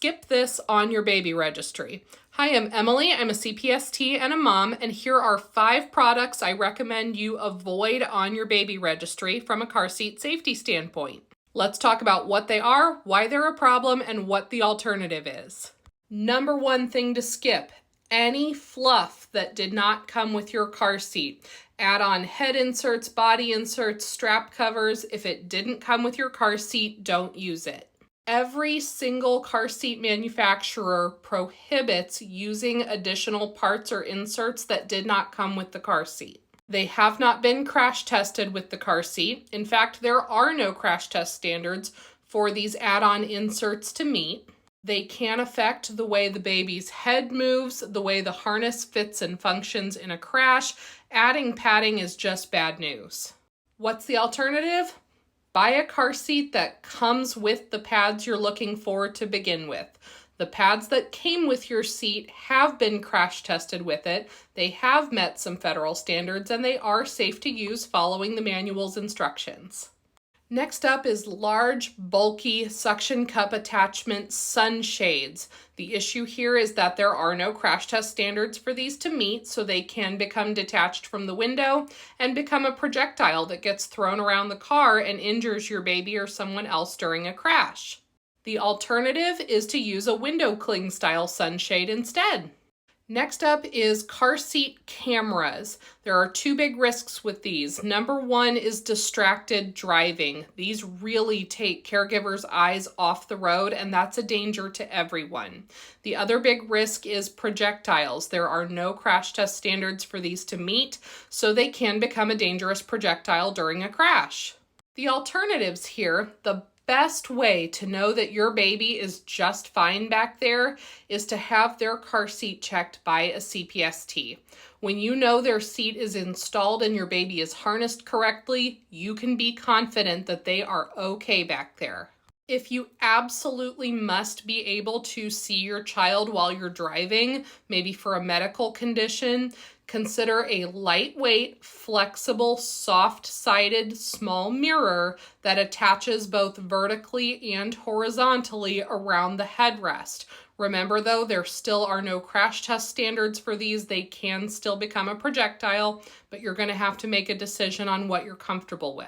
skip this on your baby registry. Hi, I'm Emily. I'm a CPST and a mom, and here are 5 products I recommend you avoid on your baby registry from a car seat safety standpoint. Let's talk about what they are, why they're a problem, and what the alternative is. Number 1 thing to skip: any fluff that did not come with your car seat. Add on head inserts, body inserts, strap covers. If it didn't come with your car seat, don't use it. Every single car seat manufacturer prohibits using additional parts or inserts that did not come with the car seat. They have not been crash tested with the car seat. In fact, there are no crash test standards for these add-on inserts to meet. They can affect the way the baby's head moves, the way the harness fits and functions in a crash. Adding padding is just bad news. What's the alternative? Buy a car seat that comes with the pads you're looking for to begin with. The pads that came with your seat have been crash tested with it. They have met some federal standards and they are safe to use following the manual's instructions. Next up is large, bulky suction cup attachment sunshades. The issue here is that there are no crash test standards for these to meet, so they can become detached from the window and become a projectile that gets thrown around the car and injures your baby or someone else during a crash. The alternative is to use a window cling style sunshade instead. Next up is car seat cameras. There are 2 big risks with these. Number 1 is distracted driving. These really take caregivers' eyes off the road, and that's a danger to everyone. The other big risk is projectiles. There are no crash test standards for these to meet, so they can become a dangerous projectile during a crash. The alternatives here, the best way to know that your baby is just fine back there is to have their car seat checked by a CPST. When you know their seat is installed and your baby is harnessed correctly, you can be confident that they are okay back there. If you absolutely must be able to see your child while you're driving, maybe for a medical condition, consider a lightweight, flexible, soft-sided small mirror that attaches both vertically and horizontally around the headrest. Remember though, there still are no crash test standards for these. They can still become a projectile, but you're going to have to make a decision on what you're comfortable with.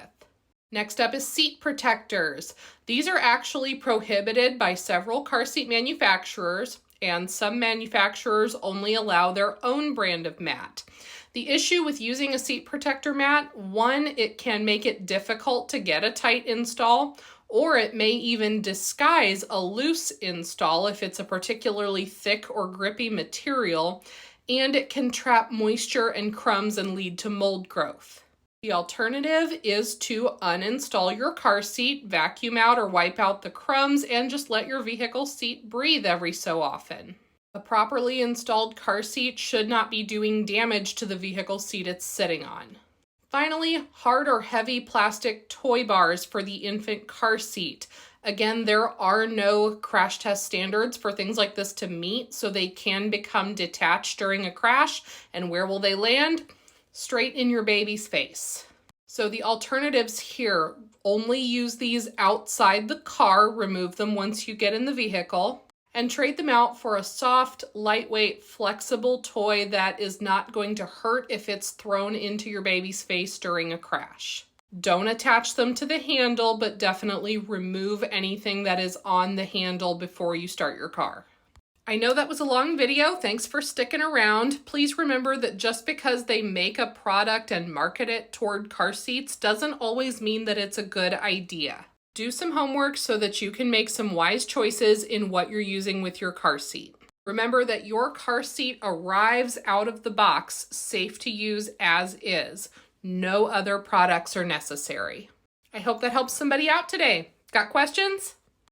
Next up is seat protectors. These are actually prohibited by several car seat manufacturers, and some manufacturers only allow their own brand of mat. The issue with using a seat protector mat, 1, it can make it difficult to get a tight install, or it may even disguise a loose install if it's a particularly thick or grippy material, and it can trap moisture and crumbs and lead to mold growth. The alternative is to uninstall your car seat, vacuum out or wipe out the crumbs, and just let your vehicle seat breathe every so often. A properly installed car seat should not be doing damage to the vehicle seat it's sitting on. Finally, hard or heavy plastic toy bars for the infant car seat. Again, there are no crash test standards for things like this to meet, so they can become detached during a crash. And where will they land? Straight in your baby's face. So the alternatives here: only use these outside the car, remove them once you get in the vehicle, and trade them out for a soft, lightweight, flexible toy that is not going to hurt if it's thrown into your baby's face during a crash. Don't attach them to the handle, but definitely remove anything that is on the handle before you start your car. I know that was a long video. Thanks for sticking around. Please remember that just because they make a product and market it toward car seats doesn't always mean that it's a good idea. Do some homework so that you can make some wise choices in what you're using with your car seat. Remember that your car seat arrives out of the box safe to use as is. No other products are necessary. I hope that helps somebody out today. Got questions?